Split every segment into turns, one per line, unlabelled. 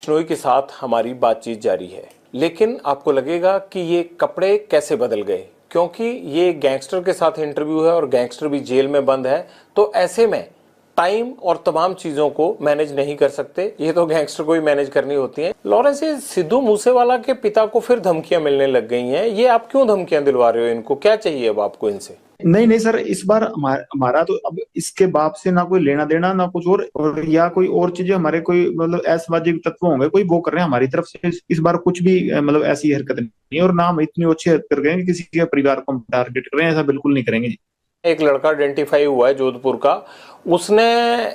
बिश्नोई के साथ हमारी बातचीत जारी है, लेकिन आपको लगेगा कि ये कपड़े कैसे बदल गए, क्योंकि ये गैंगस्टर के साथ इंटरव्यू है और गैंगस्टर भी जेल में बंद है। तो ऐसे में टाइम और तमाम चीजों को मैनेज नहीं कर सकते, ये तो गैंगस्टर को ही मैनेज करनी होती है। लॉरेंस, ये सिद्धू मूसेवाला के पिता को फिर धमकियां मिलने लग गई हैं, ये आप क्यों धमकियां दिलवा रहे हो इनको? क्या चाहिए अब आपको इनसे?
नहीं नहीं सर, इस बार हमारा तो अब इसके बाप से ना कोई लेना देना ना कुछ और या कोई और चीजें हमारे कोई मतलब असामाजिक तत्व होंगे कोई वो कर रहे हैं हमारी तरफ से। इस बार कुछ भी मतलब ऐसी हरकत नहीं है और ना हम इतनी अच्छी हरकत कर गए कि किसी के परिवार को हम टारगेट कर रहे हैं, ऐसा बिल्कुल नहीं करेंगे जी।
एक लड़का आइडेंटिफाई हुआ है जोधपुर का, उसने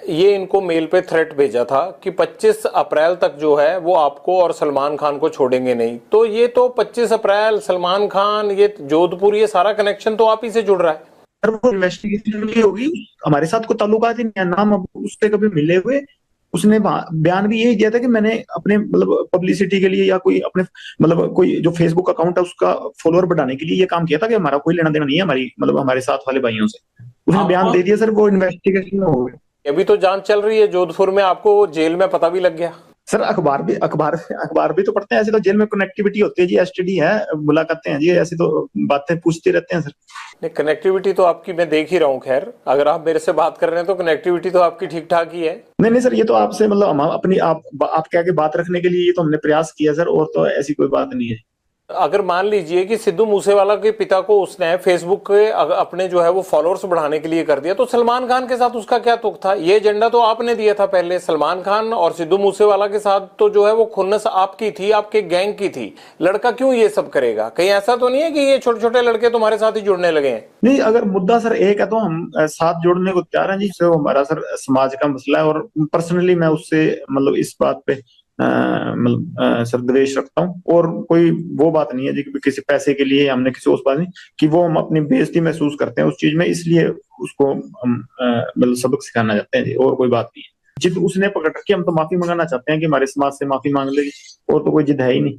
ये इनको मेल पे थ्रेट भेजा था कि 25 अप्रैल तक जो है वो आपको और सलमान खान को छोड़ेंगे नहीं। तो ये तो 25 अप्रैल, सलमान खान, ये जोधपुर, ये सारा कनेक्शन तो आप ही से जुड़ रहा है।
सर वो इन्वेस्टिगेशन भी होगी, हमारे साथ कोई ताल्लुकात ही नहीं है, नाम अब उससे कभी मिले हुए। उसने बयान भी यही दिया था कि मैंने अपने मतलब पब्लिसिटी के लिए या कोई अपने मतलब कोई जो फेसबुक अकाउंट है उसका फॉलोअर बढ़ाने के लिए ये काम किया था, कि हमारा कोई लेना देना नहीं है हमारी मतलब हमारे साथ वाले भाइयों से। उसने बयान
आपको
दे दिया सर, वो इन्वेस्टिगेशन में हो गया।
अभी तो जांच चल रही है जोधपुर में, आपको जेल में पता भी लग गया।
सर अखबार भी तो पढ़ते हैं, ऐसे तो जेल में कनेक्टिविटी होती है जी, एसटीडी है, मुलाकातें हैं जी, ऐसी तो बातें पूछते रहते हैं सर।
नहीं, कनेक्टिविटी तो आपकी मैं देख ही रहा हूँ। खैर, अगर आप मेरे से बात कर रहे हैं तो कनेक्टिविटी तो आपकी ठीक ठाक ही है।
नहीं नहीं सर, ये तो आपसे मतलब हम अपनी आप कह के बात रखने के लिए ये तो हमने प्रयास किया सर, और तो ऐसी कोई बात नहीं है।
अगर मान लीजिए कि सिद्धू मूसेवाला के पिता को उसने फेसबुक पे अपने जो है वो फॉलोअर्स बढ़ाने के लिए कर दिया, तो सलमान खान के साथ उसका क्या तुक था? ये एजेंडा तो आपने दिया था पहले। सलमान खान और सिद्धू मूसेवाला के साथ तो जो है वो खुन्नस आपकी थी, आपके गैंग की थी। लड़का क्यों ये सब करेगा? कहीं ऐसा तो नहीं है कि ये छोटे छोटे लड़के तुम्हारे साथ ही जुड़ने लगे हैं?
नहीं, अगर मुद्दा सर एक है तो हम साथ जोड़ने को तैयार हैं जी। सो हमारा सर समाज का मसला है और पर्सनली मैं उससे मतलब इस बात पे मतलब सर द्वेष रखता हूँ, और कोई वो बात नहीं है जी कि किसी पैसे के लिए हमने किसी उस बात नहीं कि वो हम अपनी बेइज्जती महसूस करते हैं उस चीज में, इसलिए उसको हम मतलब सबक सिखाना चाहते हैं जी, और कोई बात नहीं है। जिद उसने पकड़ रखी, हम तो माफी मंगाना चाहते हैं कि हमारे समाज से माफी मांग लेगी, और तो कोई जिद है ही नहीं।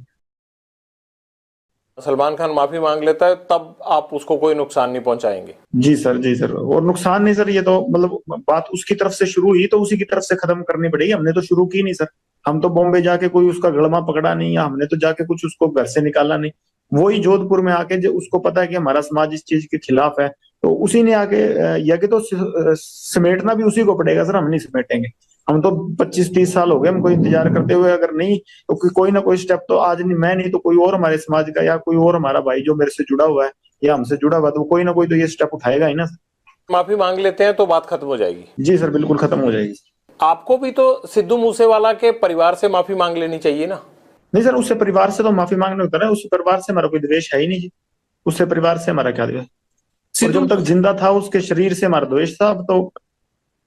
सलमान खान माफी मांग लेता है तब आप उसको कोई नुकसान नहीं पहुंचाएंगे?
जी सर, जी सर, और नुकसान नहीं सर, ये तो मतलब बात उसकी तरफ से शुरू हुई तो उसी की तरफ से खत्म करनी पड़ेगी, हमने तो शुरू की नहीं सर। हम तो बॉम्बे जाके कोई उसका गड़मा पकड़ा नहीं, या हमने तो जाके कुछ उसको घर से निकाला नहीं। वही जोधपुर में आके जो उसको पता है कि हमारा समाज इस चीज के खिलाफ है, तो उसी ने आके या कि तो समेटना भी उसी को पड़ेगा सर, हम नहीं समेटेंगे। हम तो 25-30 साल हो गए हमको इंतजार करते हुए, अगर नहीं तो कोई ना कोई स्टेप तो आज नहीं, मैं नहीं तो कोई और हमारे समाज का या कोई और हमारा भाई जो मेरे से जुड़ा हुआ है या हमसे जुड़ा हुआ, तो कोई ना कोई तो ये स्टेप उठाएगा ही ना सर।
माफी मांग लेते हैं तो बात खत्म हो जाएगी?
जी सर, बिल्कुल खत्म हो जाएगी।
आपको भी तो सिद्धू मूसेवाला के परिवार से माफी मांग लेनी चाहिए ना?
नहीं सर, उससे परिवार से तो माफी मांगने होता है, उससे परिवार से हमारा कोई द्वेष है ही नहीं जी। उससे परिवार से हमारा क्या द्वेष? और
सिद्धू
जब तक जिंदा था उसके शरीर से हमारा द्वेष था, अब तो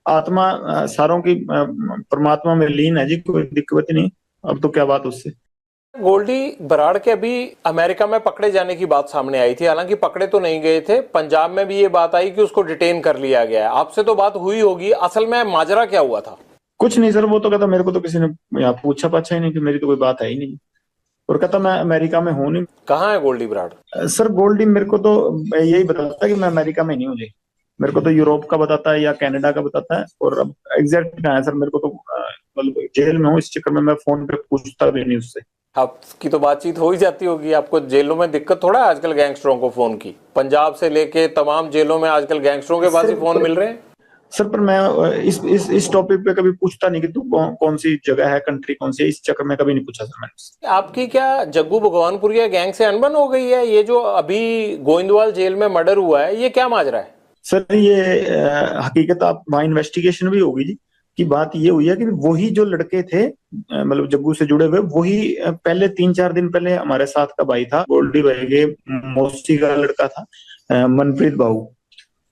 आत्मा सारों की परमात्मा में लीन है जी, कोई दिक्कत ही नहीं। अब तो क्या बात उससे।
गोल्डी बराड़ के अभी अमेरिका में पकड़े जाने की बात सामने आई थी, हालांकि पकड़े तो नहीं गए थे। पंजाब में भी ये बात आई कि उसको डिटेन कर लिया गया है। आपसे तो बात हुई होगी, असल में माजरा क्या हुआ था?
कुछ नहीं सर, वो तो कहता मेरे को तो किसी ने यहाँ पूछा पाछा ही नहीं, कि मेरी तो कोई बात है ही नहीं, और कहता मैं अमेरिका में हूँ नहीं।
कहाँ है गोल्डी बराड़?
सर गोल्डी मेरे को तो यही बताता है कि मैं अमेरिका में नहीं हूँ जी। मेरे को तो यूरोप का बताता है या कनाडा का बताता है, और अब एग्जैक्ट कहाँ है सर मेरे को तो मतलब जेल में हूँ, इस चक्कर में मैं फोन पे पूछता भी नहीं उससे।
आपकी तो बातचीत हो ही जाती होगी। आपको जेलों में दिक्कत थोड़ा है आजकल गैंगस्टरों को फोन की? पंजाब से लेके तमाम जेलों में आजकल गैंगस्टरों के पास ही फोन मिल रहे हैं।
सर पर मैं इस टॉपिक पे कभी पूछता नहीं कि तू कौन सी जगह है, कंट्री कौन सी है, इस चक्कर में कभी नहीं पूछा सर मैंने।
आपकी क्या जग्गू भगवानपुरिया गैंग से अनबन हो गई है? ये जो अभी गोविंदवाल जेल में मर्डर हुआ है, ये क्या माजरा है?
सर ये हकीकत आप वहाँ इन्वेस्टिगेशन भी होगी जी, कि बात ये हुई है कि वही जो लड़के थे मतलब जग्गू से जुड़े हुए, वही पहले 3-4 दिन पहले हमारे साथ का भाई था, गोल्डी भाई के मौसी का लड़का था मनप्रीत बाबू,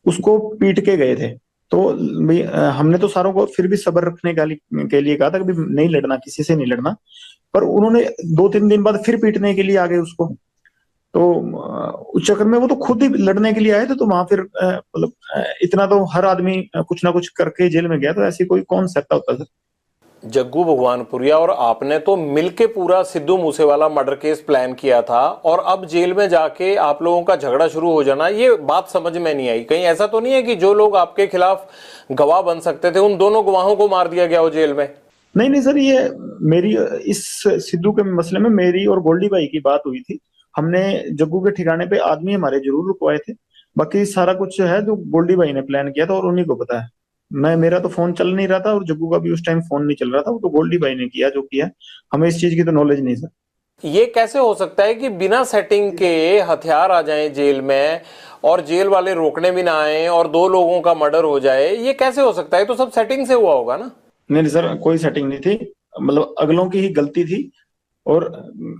उसको पीट के गए थे। तो भाई हमने तो सारों को फिर भी सब्र रखने के लिए कहा था कि नहीं लड़ना, किसी से नहीं लड़ना, पर उन्होंने 2-3 दिन बाद फिर पीटने के लिए आ गए उसको। तो उस चक्कर में वो तो खुद ही लड़ने के लिए आए थे, तो वहां फिर मतलब इतना तो हर आदमी कुछ ना कुछ करके जेल में गया, तो ऐसी कोई कौन सहता होता सर।
जग्गू भगवानपुरिया और आपने तो मिलके पूरा Sidhu Moosewala murder case plan किया था, और अब जेल में जाके आप लोगों का झगड़ा शुरू हो जाना, ये बात समझ में नहीं आई। कहीं ऐसा तो नहीं है कि जो लोग आपके खिलाफ गवाह बन सकते थे, उन दोनों गवाहों को मार दिया गया हो जेल में?
नहीं नहीं सर, ये मेरी इस सिद्धू के मसले में मेरी और गोल्डी भाई की बात हुई थी। हमने जग्गू के ठिकाने पे आदमी हमारे जरूर रुकवाए थे। बाकी सारा कुछ है जो गोल्डी भाई ने प्लान किया था और उन्हीं को पता है। मैं मेरा तो फोन चल नहीं रहा था और जग्गू का भी उस टाइम फोन नहीं चल रहा था, वो तो गोल्डी भाई ने किया जो किया। हमें इस चीज की तो नॉलेज नहीं सर।
ये कैसे हो सकता है कि बिना सेटिंग के हथियार आ जाएं जेल में और जेल वाले रोकने भी ना आए और दो लोगों का मर्डर हो जाए? ये कैसे हो सकता है? तो सब सेटिंग से हुआ होगा ना।
नहीं नहीं सर, कोई सेटिंग नहीं थी। मतलब अगलों की ही गलती थी। और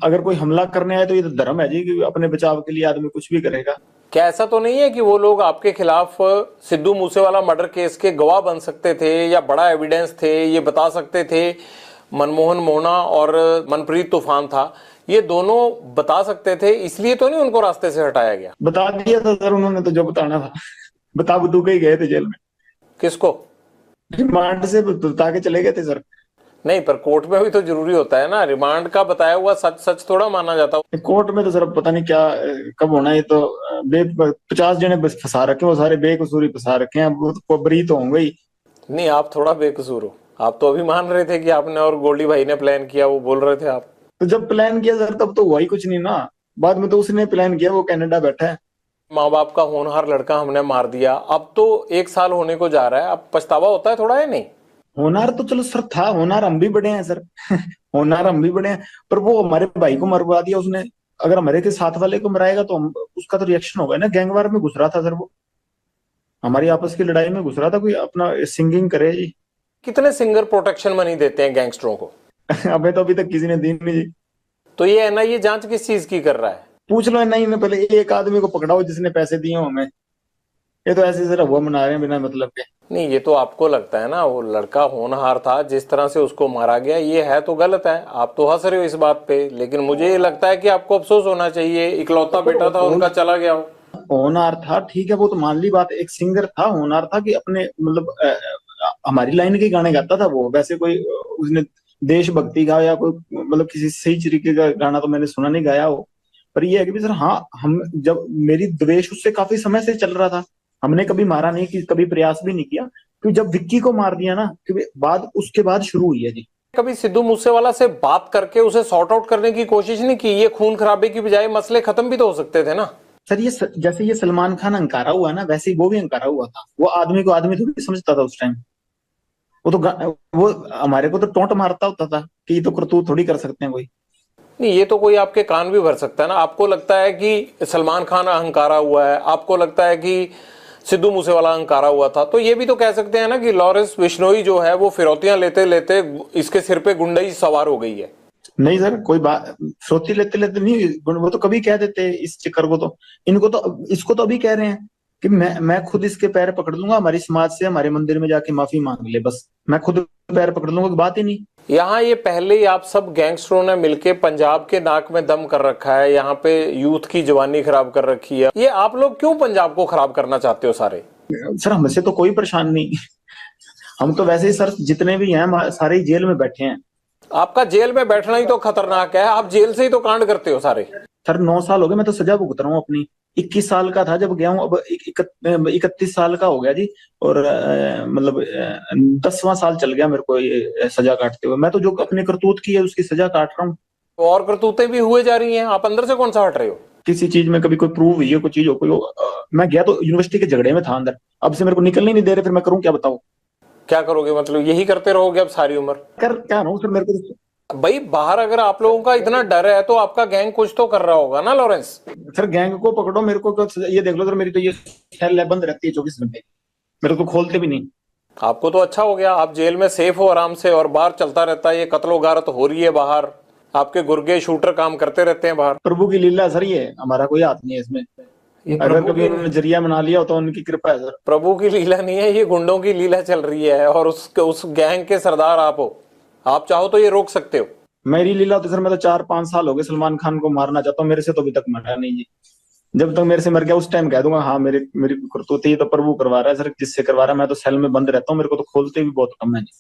अगर कोई हमला करने आए तो ये तो धर्म है जी कि अपने बचाव के लिए आदमी कुछ भी करेगा।
क्या ऐसा तो नहीं है कि वो लोग आपके खिलाफ सिद्धू मूसेवाला मर्डर केस के गवाह बन सकते थे या बड़ा एविडेंस थे, ये बता सकते थे मनमोहन मोहना और मनप्रीत तूफान था, ये दोनों बता सकते थे, इसलिए तो नहीं उनको रास्ते से हटाया गया?
बता दिया था सर उन्होंने तो जो बताना था। बता बतू के ही गए थे जेल में।
किसको?
रिमांड से बता के चले गए थे सर।
नहीं, पर कोर्ट में भी तो जरूरी होता है ना, रिमांड का बताया हुआ सच सच थोड़ा माना जाता।
कोर्ट में तो सर पता नहीं क्या कब होना है। ये तो 50 जने बस फंसा रखे, वो सारे बेकसूरी फंसा रखे हैं। वो तो बरी तो होंगे ही।
नहीं, आप थोड़ा बेकसूर हो। आप तो अभी मान रहे थे कि आपने और गोल्डी भाई ने प्लान किया, वो बोल रहे थे आप।
तो जब प्लान किया सर तब तो हुआ ही कुछ नहीं ना। बाद में तो उसने प्लान किया, वो कनाडा बैठा है।
माँ बाप का होनहार लड़का हमने मार दिया, अब तो 1 साल होने को जा रहा है, अब पछतावा होता है थोड़ा, है नहीं?
होनार तो चलो सर था, होनार हम भी बड़े हैं सर। होनार हम भी बड़े हैं। पर वो हमारे भाई को मरवा दिया उसने। अगर हमारे के साथ वाले को मराएगा तो हम उसका तो रिएक्शन होगा ना। गैंगवार में घुस रहा था सर वो। हमारी आपस की लड़ाई में घुस रहा था। कोई अपना सिंगिंग करे जी।
कितने सिंगर प्रोटेक्शन मनी देते हैं गैंगस्टरों को?
हमें तो अभी तक किसी ने दी नहीं जी।
तो ये एनआईए जांच किस चीज की कर रहा है?
पूछ लो नहीं में पहले एक आदमी को पकड़ाओ जिसने पैसे दिए हो हमें। ये तो ऐसे सर हुआ मना रहे हैं बिना मतलब के।
नहीं, ये तो आपको लगता है ना, वो लड़का होनहार था, जिस तरह से उसको मारा गया ये है तो गलत है। आप तो हंस रहे हो इस बात पे, लेकिन मुझे ये लगता है कि आपको अफसोस होना चाहिए, इकलौता बेटा था उनका चला गया हो।
होनहार था ठीक है, वो तो मान ली बात। एक सिंगर था, होनहार था कि अपने मतलब हमारी लाइन के गाने गाता था वो। वैसे कोई उसने देशभक्ति का या कोई मतलब किसी सही तरीके का गाना तो मैंने सुना नहीं गाया हो। पर ये है कि सर हाँ, हम जब मेरी द्वेष उससे काफी समय से चल रहा था। हमने कभी मारा नहीं, कि कभी प्रयास भी नहीं किया। क्योंकि जब विक्की को मार दिया ना, क्योंकि बाद उसके बाद शुरू हुई है जी।
कभी सिद्धू मूसेवाला से बात करके उसे सॉर्ट आउट करने की कोशिश नहीं की? ये खून खराबे की बजाय मसले खत्म भी तो हो सकते थे ना।
सर ये जैसे ये सलमान खान अंकारा हुआ ना, वैसे ही वो भी अंकारा हुआ था। वो आदमी को आदमी थोड़ी समझता था उस टाइम। वो तो वो हमारे को तो टोंट मारता होता था कि ये तो करतूत थोड़ी कर सकते हैं कोई।
नहीं, ये तो कोई आपके कान भी भर सकता है ना। आपको लगता है कि सलमान खान अहंकारा हुआ है, आपको लगता है कि सिद्धू मूसेवाला अहंकारा हुआ था, तो ये भी तो कह सकते हैं ना कि लॉरेंस बिश्नोई जो है वो फिरौतियां लेते लेते इसके सिर पे गुंडई सवार हो गई है।
नहीं सर, कोई बात सोती लेते लेते नहीं। वो तो कभी कह देते इस चक्कर को तो। इनको तो इसको तो अभी कह रहे हैं कि मैं खुद इसके पैर पकड़ लूंगा, हमारी समाज से हमारे मंदिर में जाके माफी मांग ले, बस मैं खुद पैर पकड़ लूंगा, की बात ही नहीं।
यहाँ ये पहले ही आप सब गैंगस्टरों ने मिलके पंजाब के नाक में दम कर रखा है, यहाँ पे यूथ की जवानी खराब कर रखी है। ये आप लोग क्यों पंजाब को खराब करना चाहते हो सारे?
सर हमसे तो कोई परेशान नहीं। हम तो वैसे ही सर जितने भी हैं सारे ही जेल में बैठे हैं।
आपका जेल में बैठना ही तो खतरनाक है, आप जेल से ही तो कांड करते हो सारे।
सर 9 साल हो गए, मैं तो सजा भुगत रहा हूँ अपनी। 21 साल का था जब गया हूँ, अब 31 साल का हो गया जी। और मतलब 10वां साल चल गया मेरे को ये सजा काटते हुए। मैं तो जो अपने करतूत की है उसकी सजा काट रहा हूँ।
तो और करतूतें भी हुए जा रही हैं, आप अंदर से कौन सा हट रहे हो?
किसी चीज में कभी कोई प्रूव हुई है, कोई चीज हो, कोई मैं गया तो यूनिवर्सिटी के झगड़े में था अंदर। अब से मेरे को निकलने नहीं दे रहे, फिर मैं करूँ क्या बताओ?
क्या करोगे? मतलब यही करते रहोगे अब सारी उम्र?
कर क्या रहा हूँ सर, मेरे को
भाई बाहर अगर आप लोगों का इतना डर है तो आपका गैंग कुछ तो कर रहा होगा ना लॉरेंस?
सर गैंग को पकड़ो, मेरे को ये देख लो सर, मेरी तो ये सेल बंद रहती है 24 घंटे। मेरे को खोलते भी नहीं।
आपको तो अच्छा हो गया, आप जेल में सेफ हो आराम से, और बाहर चलता रहता है ये कत्लो गारत हो रही है बाहर, आपके गुर्गे शूटर काम करते रहते हैं बाहर।
प्रभु की लीला सर, ये हमारा कोई हाथ नहीं है इसमें। अगर कभी उन्होंने जरिया बना लिया हो तो उनकी कृपा है सर।
प्रभु की लीला नहीं है, ये गुंडों की लीला चल रही है, और उस गैंग के सरदार आप हो। आप चाहो तो ये रोक सकते हो।
मेरी लीला तो सर, मैं तो 4-5 साल हो गए सलमान खान को मारना चाहता हूँ, मेरे से तो अभी तक मरा नहीं जी। जब तक मेरे से मर गया उस टाइम कह दूंगा हाँ मेरी मेरी करतूत ये तो प्रभु करवा रहा है सर। जिससे करवा रहा है, मैं तो सेल में बंद रहता हूँ, मेरे को तो खोलते भी बहुत कम है जी।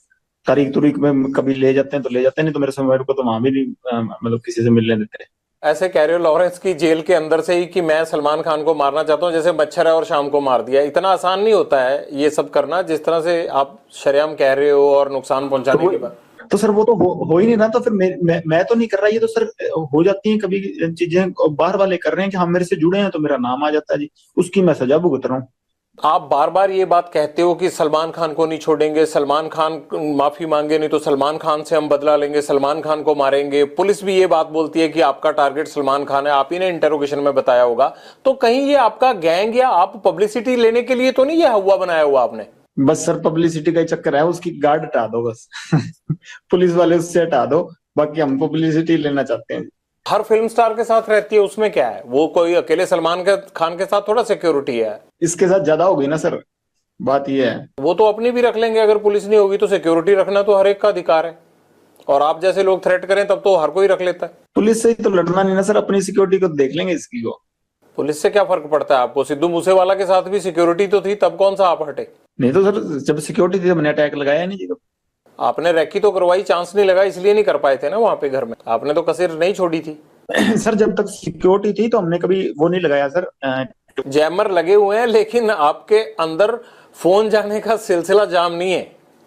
तारीख तुरीख में कभी ले जाते हैं तो ले जाते हैं, नहीं तो मेरे को तो वहां भी नहीं मतलब किसी से मिलने देते।
ऐसे कह रहे हो लॉरेंस की जेल के अंदर से ही कि मैं सलमान खान को मारना चाहता हूँ, जैसे मच्छर है और शाम को मार दिया। इतना आसान नहीं होता है ये सब करना, जिस तरह से आप शरेआम कह रहे हो और नुकसान पहुंचाने की बात।
तो सर वो तो हो ही नहीं रहा, तो फिर मैं तो नहीं कर रहा, ये तो सर हो जाती हैं कभी चीजें, बाहर वाले कर रहे हैं कि हम मेरे से जुड़े हैं तो मेरा नाम आ जाता है जी, उसकी मैं सजा भुगत रहा हूँ।
आप बार बार ये बात कहते हो कि सलमान खान को नहीं छोड़ेंगे, सलमान खान माफी मांगे नहीं तो सलमान खान से हम बदला लेंगे, सलमान खान को मारेंगे। पुलिस भी ये बात बोलती है कि आपका टारगेट सलमान खान है, आप ही ने इंटेरोगेशन में बताया होगा। तो कहीं ये आपका गैंग या आप पब्लिसिटी लेने के लिए तो नहीं ये हुआ बनाया हुआ आपने?
बस सर पब्लिसिटी का ही चक्कर है, उसकी गार्ड हटा दो बस। पुलिस वाले उससे हटा दो, बाकी हम पब्लिसिटी लेना चाहते हैं।
हर फिल्म स्टार के साथ रहती है, उसमें क्या है? वो कोई अकेले सलमान खान के साथ थोड़ा सिक्योरिटी है।
इसके साथ ज्यादा हो गई ना सर, बात ये है।
वो तो अपनी भी रख लेंगे, अगर पुलिस नहीं होगी तो सिक्योरिटी रखना तो हर एक का अधिकार है। और आप जैसे लोग थ्रेट करें तब तो हर कोई रख लेता है।
पुलिस से ही तो लड़ना नहीं ना सर, अपनी सिक्योरिटी को देख लेंगे इसकी को।
पुलिस से क्या फर्क पड़ता है आपको? सिद्धू मूसेवाला के साथ भी सिक्योरिटी तो थी, तब कौन सा आप हटे?
नहीं तो सर जब सिक्योरिटी थी हमने अटैक लगाया नहीं जी।
आपने रैकी तो करवाई, चांस नहीं लगा इसलिए नहीं कर पाए थे ना वहां पे घर में, आपने तो कसर नहीं छोड़ी थी।
सर जब तक सिक्योरिटी थी तो हमने कभी वो नहीं लगाया सर।
जैमर लगे हुए हैं लेकिन आपके अंदर फोन जाने का सिलसिला जाम नहीं है,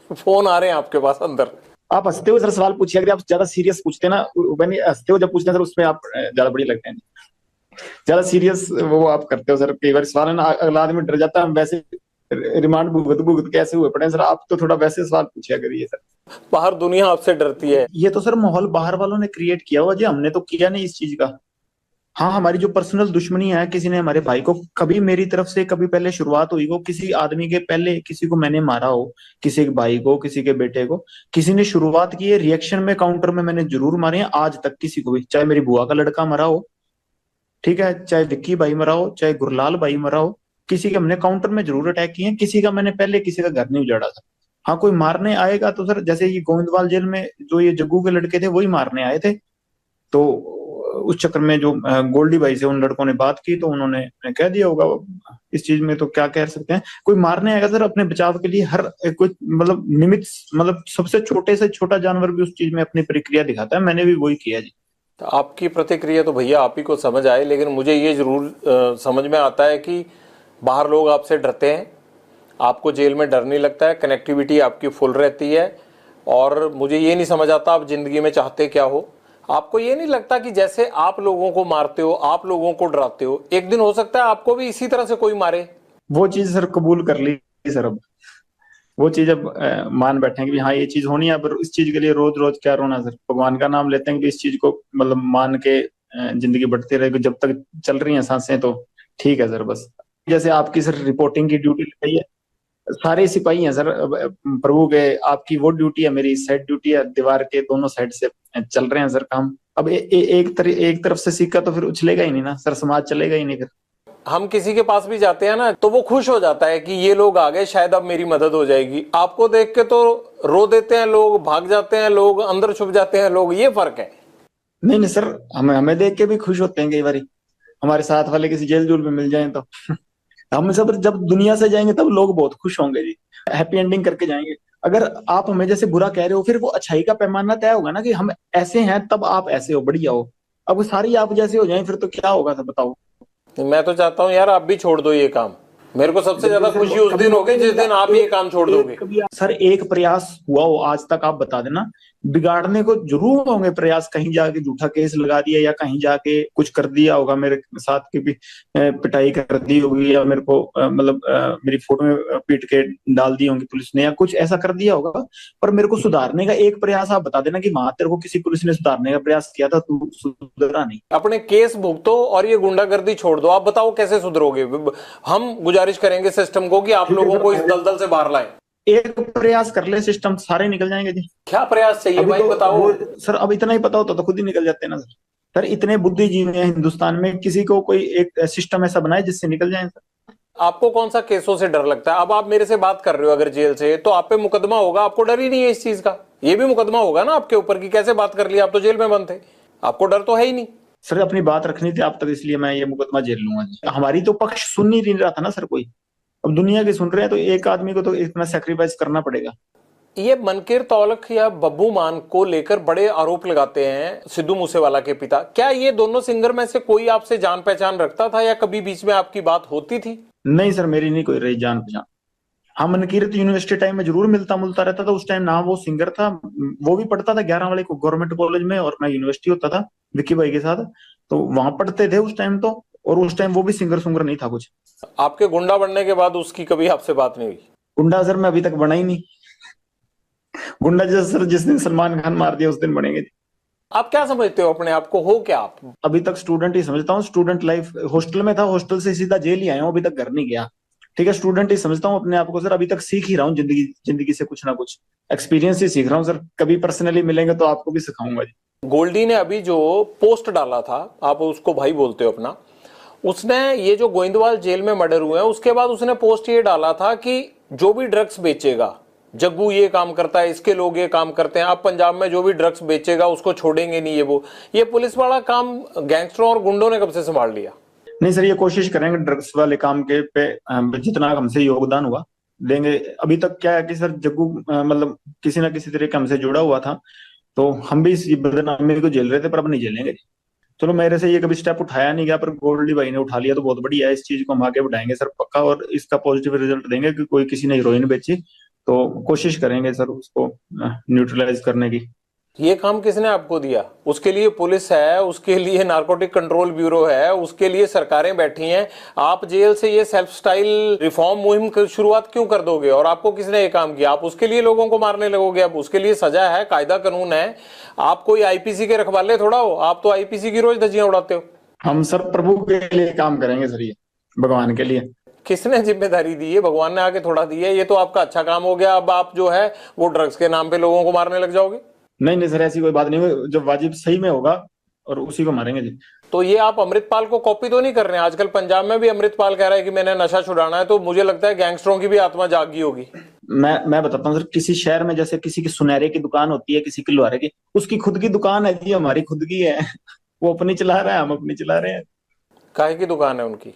फोन आ रहे हैं आपके पास अंदर।
आप हंसते हो सर सवाल पूछिए, अगर आप ज्यादा सीरियस पूछते हैं ना, मैंने हंसते हो जब पूछते हैं सर उसमें आप ज्यादा बढ़िया लगते हैं। ज्यादा सीरियस वो आप करते हो सर, कई बार सवाल है ना अगला आदमी डर जाता है, हम वैसे रिमांड भुगत भुगत कैसे हुए पड़े हैं सर, आप तो थोड़ा वैसे सवाल पूछिया करिए सर।
बाहर दुनिया आपसे डरती है।
ये तो सर माहौल बाहर वालों ने क्रिएट किया हुआ जी, हमने तो किया नहीं इस चीज का। हाँ हमारी जो पर्सनल दुश्मनी है, किसी ने हमारे भाई को कभी मेरी तरफ से कभी पहले शुरुआत हुई हो, किसी आदमी के पहले किसी को मैंने मारा हो, किसी के भाई को किसी के बेटे को किसी ने शुरुआत की है, रिएक्शन में काउंटर में मैंने जरूर मारे हैं आज तक किसी को भी, चाहे मेरी बुआ का लड़का मरा हो, ठीक है, चाहे विक्की भाई मरा हो, चाहे गुरलाल भाई मरा हो, किसी के हमने काउंटर में जरूर अटैक किए हैं, किसी का मैंने पहले किसी का घर नहीं उजाड़ा था। हाँ कोई मारने आएगा तो सर जैसे ये गोविंदवाल जेल में जो ये जग्गू के लड़के थे वही मारने आए थे, तो उस चक्कर में जो गोल्डी भाई से उन लड़कों ने बात की तो उन्होंने कह दिया होगा, इस चीज में तो क्या कह सकते हैं। कोई मारने आएगा सर अपने बचाव के लिए हर कोई मतलब निमित्त, मतलब सबसे छोटे से छोटा जानवर भी उस चीज में अपनी प्रक्रिया दिखाता है, मैंने भी वही किया जी।
तो आपकी प्रतिक्रिया तो भैया आप ही को समझ आए, लेकिन मुझे ये जरूर समझ में आता है कि बाहर लोग आपसे डरते हैं, आपको जेल में डर नहीं लगता है, कनेक्टिविटी आपकी फुल रहती है। और मुझे ये नहीं समझ आता आप जिंदगी में चाहते क्या हो। आपको ये नहीं लगता कि जैसे आप लोगों को मारते हो, आप लोगों को डराते हो, एक दिन हो सकता है आपको भी इसी तरह से कोई मारे?
वो चीज सर कबूल कर ली सर, अब वो चीज अब मान बैठे हैं कि हाँ ये चीज होनी है, पर इस चीज के लिए रोज रोज क्या रोना सर, भगवान का नाम लेते हैं कि इस चीज को मतलब मान के जिंदगी बढ़ती रहेगी, जब तक चल रही है सांसें तो ठीक है सर। बस जैसे आपकी सर रिपोर्टिंग की ड्यूटी लगाई है, सारे सिपाही हैं सर प्रभु के, आपकी वो ड्यूटी है, मेरी साइड ड्यूटी है, दीवार के दोनों साइड से चल रहे हैं सर काम। अब एक तरफ से सिक्का तो फिर उछलेगा ही नहीं ना सर, समाज चलेगा ही नहीं फिर।
हम किसी के पास भी जाते हैं ना तो वो खुश हो जाता है कि ये लोग आ गए, शायद अब मेरी मदद हो जाएगी। आपको देख के तो रो देते हैं लोग, भाग जाते हैं लोग, अंदर छुप जाते हैं लोग, ये फर्क है।
नहीं नहीं सर, हमें हमें देख के भी खुश होते हैं कई बार, हमारे साथ वाले किसी जेल जूल में मिल जाए तो। हम सब जब दुनिया से जाएंगे तब लोग बहुत खुश होंगे जी, हैप्पी एंडिंग करके जाएंगे। अगर आप हमें जैसे बुरा कह रहे हो फिर वो अच्छाई का पैमाना तय होगा ना, कि हम ऐसे हैं तब आप ऐसे हो, बढ़िया हो। अब वो सारी आप जैसे हो जाएं फिर तो क्या होगा सर बताओ।
मैं तो चाहता हूं यार आप भी छोड़ दो ये काम। मेरे को सबसे ज्यादा खुशी उस दिन होगी जिस दिन आप ये काम छोड़ दोगे।
सर एक प्रयास हुआ हो आज तक आप बता देना, बिगाड़ने को जरूर होंगे प्रयास, कहीं जाके झूठा केस लगा दिया या कहीं जाके कुछ कर दिया होगा मेरे साथ की भी, पिटाई कर दी होगी या मेरे को मतलब मेरी फोटो में पीट के डाल दी होंगी पुलिस ने या कुछ ऐसा कर दिया होगा, पर मेरे को सुधारने का एक प्रयास आप बता देना कि वहां तेरे को किसी पुलिस ने सुधारने का प्रयास किया था, तू सुधरा नहीं।
अपने केस भुगतो और ये गुंडागर्दी छोड़ दो। आप बताओ कैसे सुधरोगे? हम गुजारिश करेंगे सिस्टम को कि आप लोगों को इस दलदल से बाहर लाएं।
एक प्रयास कर ले, सिस्टम सारे निकल जाएंगे जी।
क्या प्रयास चाहिए भाई बताओ।
सर अब इतना ही पता होता तो खुद ही निकल जाते हैं ना सर। सर इतने बुद्धिजीवी हैं हिंदुस्तान में, किसी को कोई एक सिस्टम ऐसा बनाए जिससे निकल जाए सर।
आपको कौन सा केसों से डर लगता है? अब आप मेरे से बात कर रहे हो अगर जेल से, तो आप पे मुकदमा होगा, आपको डर ही नहीं है इस चीज का। ये भी मुकदमा होगा ना आपके ऊपर कि कैसे बात कर लिया, आप तो जेल में बंद थे, आपको डर तो है ही नहीं।
सर अपनी बात रखनी थी आप तक, इसलिए मैं ये मुकदमा झेल लूंगा। हमारी तो पक्ष सुन नहीं रहा था ना सर कोई, अब दुनिया के सुन रहे हैं तो एक आदमी को तो इतना सेक्रीफाइस करना पड़ेगा।
ये मनकीर तौलख या बब्बू मान को लेकर बड़े आरोप लगाते हैं सिद्धू मूसेवाला के पिता। क्या ये दोनों सिंगर में से कोई आपसे जान पहचान रखता था या कभी बीच में आपकी बात होती थी?
नहीं सर मेरी नहीं कोई रही जान पहचान। हाँ, मनकीरत यूनिवर्सिटी टाइम में जरूर मिलता मुलता रहता था। उस टाइम ना वो सिंगर था, वो भी पढ़ता था 11 वाले को गवर्नमेंट कॉलेज में, और मैं यूनिवर्सिटी होता था विक्की भाई के साथ, तो वहां पढ़ते थे उस टाइम तो। और उस टाइम वो भी सिंगर सुंगर नहीं था कुछ।
आपके गुंडा बनने के बाद उसकी कभी आपसे बात नहीं हुई?
गुंडा सर मैं अभी तक बना ही नहीं। गुंडा जैसे सर जिस दिन सलमान खान मार दिया उस दिन बनेंगे।
आप क्या समझते हो अपने आप को, हो क्या आप?
अभी तक स्टूडेंट ही समझता हूँ। स्टूडेंट लाइफ हॉस्टल में था, हॉस्टल से सीधा जेल ही आया हूँ, अभी तक घर नहीं गया। ठीक है, स्टूडेंट ही समझता हूँ अपने आप को सर। अभी तक सीख ही रहा हूँ जिंदगी जिंदगी से कुछ ना कुछ एक्सपीरियंस ही सीख रहा हूँ सर। कभी पर्सनली मिलेंगे तो आपको भी सिखाऊंगा जी।
गोल्डी ने अभी जो पोस्ट डाला था, आप उसको भाई बोलते हो अपना, उसने ये जो गोइंदवाल जेल में मर्डर हुए हैं उसके बाद उसने पोस्ट ये डाला था कि जो भी ड्रग्स बेचेगा, जग्गू ये काम करता है, इसके लोग ये काम करते हैं, अब पंजाब में जो भी ड्रग्स बेचेगा उसको छोड़ेंगे नहीं। ये पुलिस वाला काम गैंगस्टरों और गुंडों ने कब से संभाल लिया?
नहीं सर, ये कोशिश करेंगे ड्रग्स वाले काम के पे जितना हमसे योगदान हुआ देंगे। अभी तक क्या है कि सर जग्गू मतलब किसी ना किसी तरीके हमसे जुड़ा हुआ था, तो हम भी इस बदनामी को झेल रहे थे, पर अब नहीं झेलेंगे। चलो, मेरे से ये कभी स्टेप उठाया नहीं गया, पर गोल्डी भाई ने उठा लिया तो बहुत बढ़िया है। इस चीज को हम आगे बढ़ाएंगे सर पक्का, और इसका पॉजिटिव रिजल्ट देंगे कि कोई किसी ने हीरोइन बेची तो कोशिश करेंगे सर उसको न्यूट्रलाइज करने की।
ये काम किसने आपको दिया? उसके लिए पुलिस है, उसके लिए नारकोटिक कंट्रोल ब्यूरो है, उसके लिए सरकारें बैठी हैं। आप जेल से ये सेल्फ स्टाइल रिफॉर्म मुहिम की शुरुआत क्यों कर दोगे? और आपको किसने ये काम किया? आप उसके लिए लोगों को मारने लगोगे? अब उसके लिए सजा है, कायदा कानून है। आप कोई आईपीसी के रखवाले थोड़ा हो, आप तो आईपीसी की रोज धज्जियां उड़ाते हो।
हम सर प्रभु के लिए काम करेंगे सर, ये भगवान के लिए।
किसने जिम्मेदारी दी है? भगवान ने आके थोड़ा दी है। ये तो आपका अच्छा काम हो गया। अब आप जो है वो ड्रग्स के नाम पे लोगों को मारने लग जाओगे।
नहीं नहीं सर, ऐसी कोई बात नहीं हुई। जब वाजिब सही में होगा और उसी को मारेंगे जी।
तो ये आप अमृतपाल को कॉपी तो नहीं कर रहे हैं? आजकल पंजाब में भी अमृतपाल कह रहा है कि मैंने नशा छुड़ाना है, तो मुझे लगता है गैंगस्टरों की भी आत्मा जागी होगी।
मैं बताता हूँ सर, किसी शहर में जैसे किसी की सुनहरे की दुकान होती है, किसी की लोहारे की, उसकी खुद की दुकान है जी, हमारी खुद की है। वो अपनी चला रहा है, हम अपनी चला रहे हैं।
काहे की दुकान है उनकी?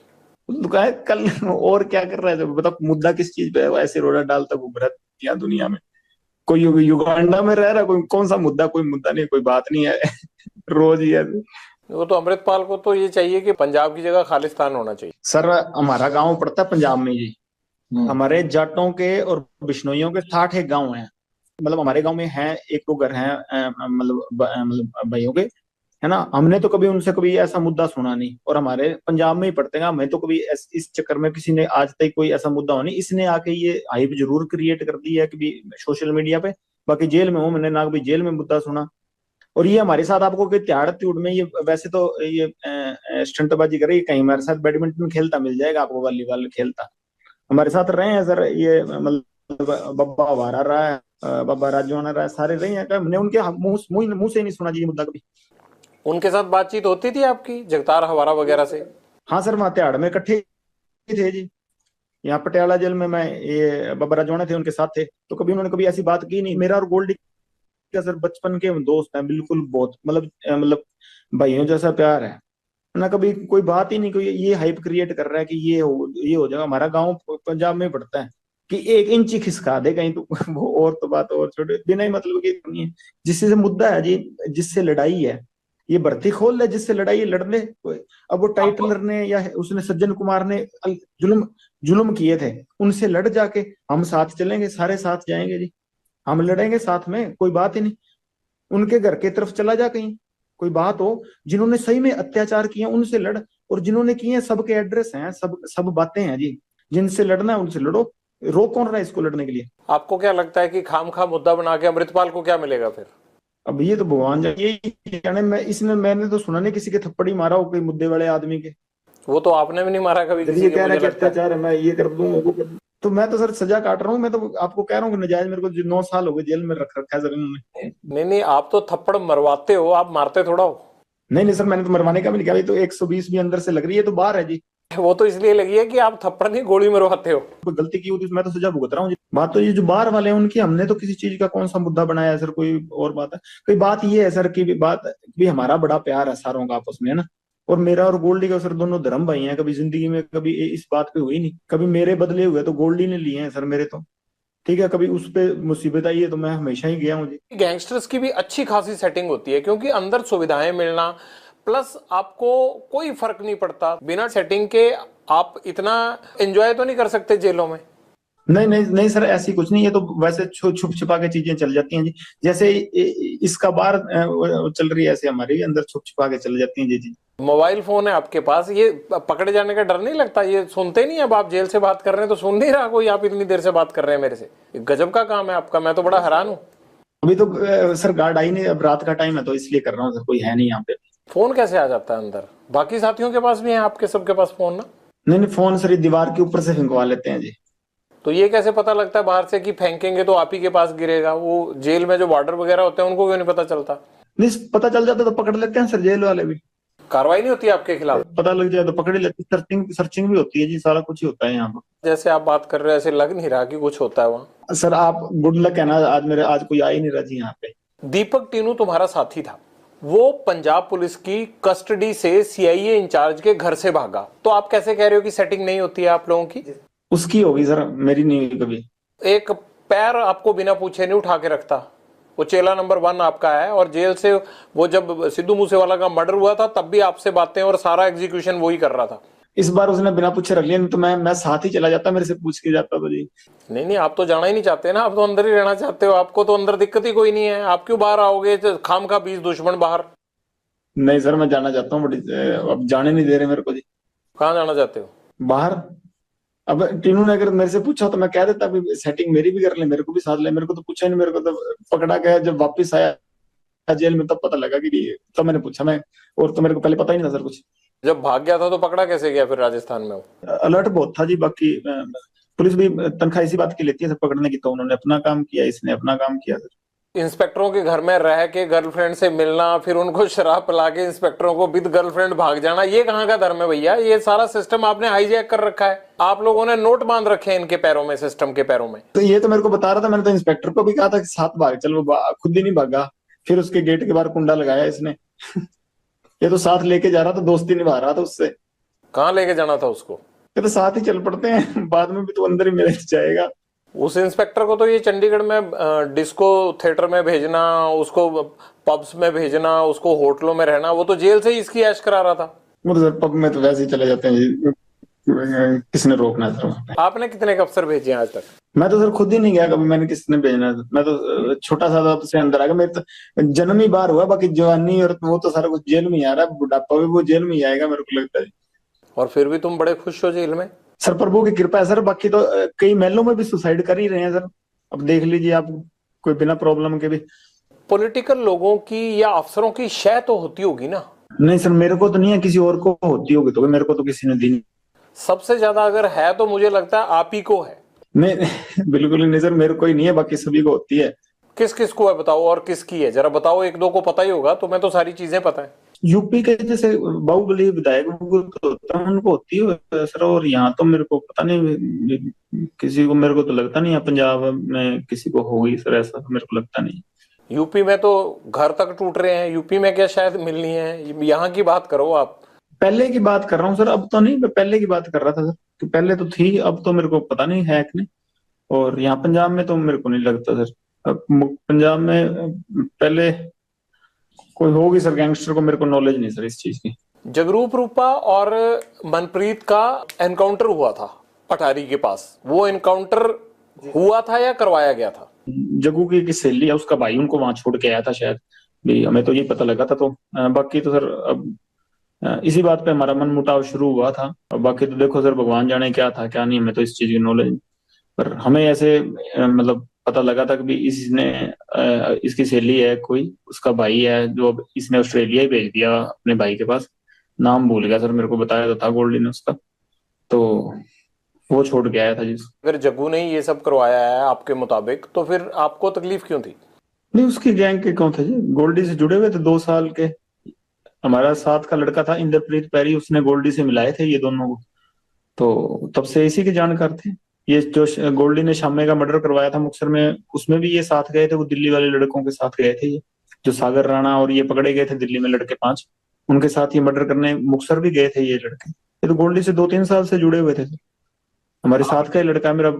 दुकान कल और क्या कर रहा है जब बताओ, मुद्दा किस चीज पे है? वो ऐसे रोड़ा डालता घूम रहा है यहाँ दुनिया में। कोई युगांडा में रह रहा है, कोई कौन सा मुद्दा? कोई मुद्दा नहीं, कोई बात नहीं है। रोज ही है।
वो तो अमृतपाल को तो ये चाहिए कि पंजाब की जगह खालिस्तान होना चाहिए।
सर हमारा गांव पड़ता है पंजाब में जी। हमारे जाटों के और बिश्नोइयों के 60 एक गांव हैं। मतलब हमारे गांव में है एक दो घर हैं मतलब भाइयों के, है ना। हमने तो कभी उनसे कभी ऐसा मुद्दा सुना नहीं, और हमारे पंजाब में ही पड़ते हैं। हमें तो कभी इस चक्कर में किसी ने आज तक कोई ऐसा मुद्दा हो नहीं। इसने आके ये हाइप जरूर क्रिएट कर दी है कभी सोशल मीडिया पे। बाकी जेल में हूँ, मैंने ना कभी जेल में मुद्दा सुना। और ये हमारे साथ आपको कोई त्याड़ त्यूड़ में, ये वैसे तो ये स्टंटबाजी करे, कहीं हमारे साथ बैडमिंटन खेलता मिल जाएगा आपको, वॉलीबॉल खेलता हमारे साथ रहे हैं सर। ये मतलब बब्बा वारा रहा है, बब्बा राजवाना रहा है, सारे रहे हैं। हमने उनके मुंह से नहीं सुना जी ये मुद्दा कभी।
उनके साथ बातचीत होती थी आपकी, जगतार हवारा वगैरह से?
हाँ सर, वहाँ तिहाड़ में इकट्ठे ही थे जी। यहाँ पटियाला जेल में मैं, ये बब्बा राजवाना थे, उनके साथ थे, तो कभी उन्होंने कभी ऐसी बात की नहीं। मेरा और गोल्डी का सर बचपन के हम दोस्त हैं बिल्कुल, बहुत मतलब भाइयों जैसा प्यार है ना। कभी कोई बात ही नहीं, कोई ये हाइप क्रिएट कर रहा है कि ये हो जाएगा। हमारा गांव पंजाब में पड़ता है कि 1 इंच ही खिसका दे कहीं तो वो और तो बात और छोटे, बिना ही मतलब की नहीं है। जिससे मुद्दा है जी, जिससे लड़ाई है, ये भर्ती खोल ले, जिससे लड़ाई है, लड़ ले कोई। अब वो टाइटलर ने या उसने सज्जन कुमार ने जुल्म जुल्म किए थे, उनसे लड़ जाके हम साथ चलेंगे, सारे साथ जाएंगे जी। हम लड़ेंगे साथ में, कोई बात ही नहीं। उनके घर की तरफ चला जा कहीं, कोई बात हो, जिन्होंने सही में अत्याचार किए उनसे लड़। और जिन्होंने किए सबके एड्रेस हैं, सब सब बातें हैं जी। जिनसे लड़ना है उनसे लड़ो, रोक कौन रहा है इसको लड़ने के लिए?
आपको क्या लगता है कि खाम खा मुद्दा बना के अमृतपाल को क्या मिलेगा फिर?
अब ये तो भगवान जाने, ये जाने। मैंने तो सुना नहीं किसी के थप्पड़ ही मारा हो कोई मुद्दे वाले आदमी के।
वो तो आपने भी नहीं मारा कभी
जब
किसी
ये
के,
कह रहा
मुझे
है कि
लगता है।
अत्याचार है, मैं ये कर दूं वो कर दूं, तो मैं तो सर सजा काट रहा हूँ। मैं तो आपको कह रहा हूँ कि नजायज मेरे को 9 साल हो गए जेल में रख रखा है सर इन्होंने।
नहीं नहीं, आप तो थप्पड़ मरवाते हो, आप मारते थोड़ा हो।
नहीं नहीं सर, मैंने तो मरवाने का भी नहीं किया। अभी तो 120 भी अंदर से लग रही है, तो बाहर है जी।
वो तो इसलिए लगी है कि आप थप्पड़ नहीं गोली मरवाते हो।
कोई गलती की होती मैं तो सजा भुगत रहा हूँ। बात तो ये जो बाहर वाले हैं उनकी, हमने तो किसी चीज का कौन सा मुद्दा बनाया है सर? कोई और बात है? कोई बात ये है सर की भी बात भी, हमारा बड़ा प्यार है सारों का आपस में, है ना। और मेरा और गोल्डी का सर दोनों धर्म भाई हैं। कभी जिंदगी में कभी इस बात पे हुई नहीं। कभी मेरे बदले हुए तो गोल्डी ने लिए हैं सर मेरे तो। ठीक है, कभी उस पे मुसीबत आई है तो मैं हमेशा ही गया हूँ जी।
गैंगस्टर्स की भी अच्छी खासी सेटिंग होती है, क्योंकि अंदर सुविधाएं मिलना, प्लस आपको कोई फर्क नहीं पड़ता बिना सेटिंग के। आप इतना एंजॉय तो नहीं कर सकते जेलों में?
नहीं नहीं नहीं सर, ऐसी कुछ नहीं, ये तो वैसे छुप छुपा के चीजें चल जाती हैं जी। जैसे इसका बार वो चल रही है, ऐसे हमारे अंदर छुप छुपा के चल जाती हैं जी जी।
मोबाइल फोन है आपके पास, ये पकड़े जाने का डर नहीं लगता? ये सुनते नहीं? अब आप जेल से बात कर रहे हैं तो सुन नहीं रहा कोई, आप इतनी देर से बात कर रहे हैं मेरे से? ये गजब का काम है आपका, मैं तो बड़ा हैरान हूँ।
अभी तो सर गार्ड आई नहीं, अब रात का टाइम है तो इसलिए कर रहा हूँ सर, कोई है नहीं यहाँ पे।
फोन कैसे आ जाता है अंदर? बाकी साथियों के पास भी है, आपके सबके पास फोन ना?
नहीं नहीं, फोन सर ये दीवार के ऊपर से फेंकवा लेते हैं जी।
तो ये कैसे पता लगता है बाहर से कि फेंकेंगे तो आप ही के पास गिरेगा? वो जेल में जो वार्डर वगैरह होते हैं उनको क्यों नहीं पता चलता?
नहीं, पता चल जाता तो पकड़ लेते हैं सर, जेल वाले भी।
कार्रवाई नहीं होती आपके खिलाफ?
पता लग जाए तो पकड़ ही लेते, सर्चिंग सर्चिंग भी होती है जी, सारा कुछ ही होता है यहाँ पर।
जैसे आप बात कर रहे हो ऐसे लग नहीं रहा कि कुछ होता है वहां।
सर आप गुड लक है ना, आज कोई आ ही नहीं रहा जी यहाँ पे।
दीपक टीनू तुम्हारा साथी था, वो पंजाब पुलिस की कस्टडी से सीआईए इंचार्ज के घर से भागा, तो आप कैसे कह रहे हो कि सेटिंग नहीं होती है आप लोगों की?
उसकी होगी सर, मेरी नहीं हुई कभी।
एक पैर आपको बिना पूछे नहीं उठा के रखता। वो चेला नंबर 1 आपका है, और जेल से वो जब सिद्धू मूसेवाला का मर्डर हुआ था तब भी आपसे बातें और सारा एग्जीक्यूशन वही कर रहा था।
इस बार उसने बिना पूछे रख लिया, नहीं तो मैं साथ ही चला जाता, मेरे से पूछ के जाता तो जी।
नहीं नहीं, आप तो जाना ही नहीं चाहते ना, आप तो अंदर ही रहना चाहते हो, आपको तो अंदर दिक्कत ही कोई नहीं है, आप क्यों बाहर आओगे? खाम का 20 दुश्मन बाहर।
नहीं सर, मैं जाना चाहता हूँ बट अब जाने नहीं दे रहे मेरे को जी।
कहाँ जाना चाहते हो?
बाहर। अब टीनू ने अगर मेरे से पूछा तो मैं कह देता भी सेटिंग मेरी भी कर ले, मेरे को भी साथ ले, मेरे को तो पूछा ही नहीं, मेरे को तो पकड़ा गया जब वापस आया जेल में तब पता लगा कि, तब मैंने पूछा मैं, और तो मेरे को पहले पता ही नहीं था सर कुछ।
जब भाग गया था तो पकड़ा कैसे गया फिर राजस्थान में वो?
अलर्ट बहुत था जी, बाकी पुलिस भी तनख्वाह इसी बात की लेती है सर पकड़ने की, तो उन्होंने अपना काम किया, इसने अपना काम किया सर।
इंस्पेक्टरों के घर में रह के गर्लफ्रेंड से मिलना, फिर उनको शराब पिला के इंस्पेक्टरों को विद गर्लफ्रेंड भाग जाना, ये कहाँ का धर्म है भैया? ये सारा सिस्टम आपने हाईजैक कर रखा है, आप लोगों ने नोट बांध रखे हैं इनके पैरों में, सिस्टम के पैरों में।
तो ये तो मेरे को बता रहा था, मैंने तो इंस्पेक्टर को भी कहा था कि साथ भाग चल, वो खुद ही नहीं भागा, फिर उसके गेट के बाहर कुंडा लगाया इसने। ये तो साथ लेके जा रहा था, दोस्ती निभा रहा था उससे।
कहाँ लेके जाना था उसको?
ये तो साथ ही चल पड़ते हैं, बाद में भी तो अंदर ही मिल जाएगा।
उस इंस्पेक्टर को तो ये चंडीगढ़ में डिस्को थिएटर में भेजना, उसको पब्स में भेजना, उसको होटलों में रहना, वो तो जेल से ही इसकी ऐश करा रहा था।
वो तो सर पब में तो वैसे ही चले जाते हैं जी, किसने रोकना है सर वहाँ पे?
आपने कितने अफसर भेजे हैं आज तक?
मैं तो सर खुद ही नहीं गया कभी, मैंने किसने भेजना है? मैं तो छोटा सा था से अंदर आ गया, मेरे तो जन्म ही बाहर हुआ, बाकी जवानी और वो तो सारा कुछ जेल में ही आ रहा है, बुढ़ापा भी वो जेल में ही आएगा मेरे को लगता है।
और फिर भी तुम बड़े खुश हो जेल में?
सर प्रभु की कृपा है सर, बाकी तो कई महलों में भी सुसाइड कर ही रहे हैं सर, अब देख लीजिए आप, कोई बिना प्रॉब्लम के भी।
पॉलिटिकल लोगों की या अफसरों की शय तो होती होगी ना?
नहीं सर, मेरे को तो नहीं है, किसी और को होती होगी तो, मेरे को तो किसी ने दी नहीं।
सबसे ज्यादा अगर है तो मुझे लगता है आप ही को है।
नहीं बिल्कुल ही नहीं सर, मेरे को ही नहीं है, बाकी सभी को होती है।
किस किस को है बताओ, और किसकी है जरा बताओ, एक दो को पता ही होगा, तो मैं तो सारी चीजें पता है।
यूपी के जैसे बाहुबली विधायक वो तो होता है, उनको होती है सर, और यहाँ तो मेरे को पता नहीं किसी को, मेरे को तो लगता नहीं है पंजाब में किसी को होगी सर, ऐसा तो मेरे को लगता नहीं।
यूपी में तो घर तक टूट रहे हैं, यूपी में क्या शायद मिलनी है? यहाँ की बात करो आप।
पहले की बात कर रहा हूँ सर, अब तो नहीं, मैं पहले की बात कर रहा था सर, कि पहले तो थी, अब तो मेरे को पता नहीं है कि नहीं। और यहाँ पंजाब में तो मेरे को नहीं लगता सर, अब पंजाब में पहले कोई होगी सर गैंगस्टर, को मेरे को नॉलेज नहीं सर इस चीज की।
जगरूप रूपा और मनप्रीत का एनकाउंटर हुआ था पठारी के पास, वो एनकाउंटर हुआ था या करवाया गया था?
जग्गू की सहेली है, उसका भाई उनको वहां छोड़ के आया था शायद भी, हमें तो ये पता लगा था, तो बाकी तो सर अब इसी बात पे हमारा मन मुटाव शुरू हुआ था, और बाकी तो देखो सर भगवान जाने क्या था क्या नहीं, हमें तो इस चीज की नॉलेज। पर हमें ऐसे मतलब पता लगा था कि भी इसने इसकी सहेली है कोई, उसका भाई है, जो अब इसने ऑस्ट्रेलिया ही भेज दिया अपने भाई के पास, नाम भूल गया सर, मेरे को बताया तो था गोल्डी ने उसका, तो वो छोड़ के आया था जी।
अगर जग्गू ने ही ये सब करवाया है आपके मुताबिक, तो फिर आपको तकलीफ क्यों थी?
नहीं, उसकी गैंग के कौन थे जी, गोल्डी से जुड़े हुए थे 2 साल के, हमारा साथ का लड़का था इंद्रप्रीत पैरी, उसने गोल्डी से मिलाए थे ये दोनों को, तो तब से इसी के जानकार थे। ये जो गोल्डी ने शामे का मर्डर करवाया था मुक्तसर में, उसमें भी ये साथ गए थे, वो दिल्ली वाले लड़कों के साथ गए थे, ये जो सागर राणा और ये पकड़े गए थे दिल्ली में लड़के 5, उनके साथ ये मर्डर करने मुक्तसर भी गए थे ये लड़के। ये तो गोल्डी से 2-3 साल से जुड़े हुए थे सर। हमारे साथ का ही लड़का मेरा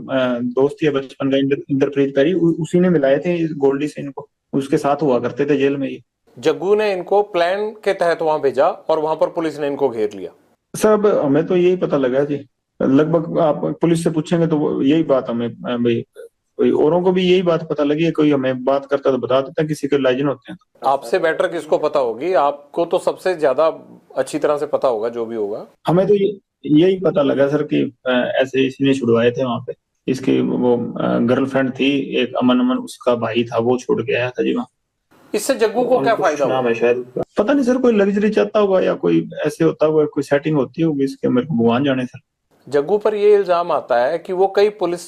दोस्त ही है बचपन का, इंद्रप्रीत पैरी, उसी ने मिलाए थे गोल्डी से इनको, उसके साथ हुआ करते थे जेल में ये।
जग्गू ने इनको प्लान के तहत वहां भेजा और वहां पर पुलिस ने इनको घेर लिया?
सर अब हमें तो यही पता लगा जी, लगभग आप पुलिस से पूछेंगे तो यही बात हमें भाई, कोई औरों को भी यही बात पता लगी है, कोई हमें बात करता तो बता देता, किसी के लाइजन होते हैं तो।
आपसे बेटर किसको पता होगी, आपको तो सबसे ज्यादा अच्छी तरह से पता होगा जो भी होगा।
हमें तो यही पता लगा सर कि ऐसे इसने छुड़वाए थे वहां पे, इसकी वो गर्लफ्रेंड थी एक, अमन अमन उसका भाई था, वो छोड़ के आया था जी वहाँ।
इससे जग्गू को क्या फायदा
नाम
हुआ?
है शायद उसका, पता नहीं सर, कोई लग्जरी चाहता होगा या कोई ऐसे होता होगा, कोई सेटिंग होती होगी इसके, मेरे को भगवान जाने सर।
जग्गू पर ये इल्जाम आता है कि वो कई पुलिस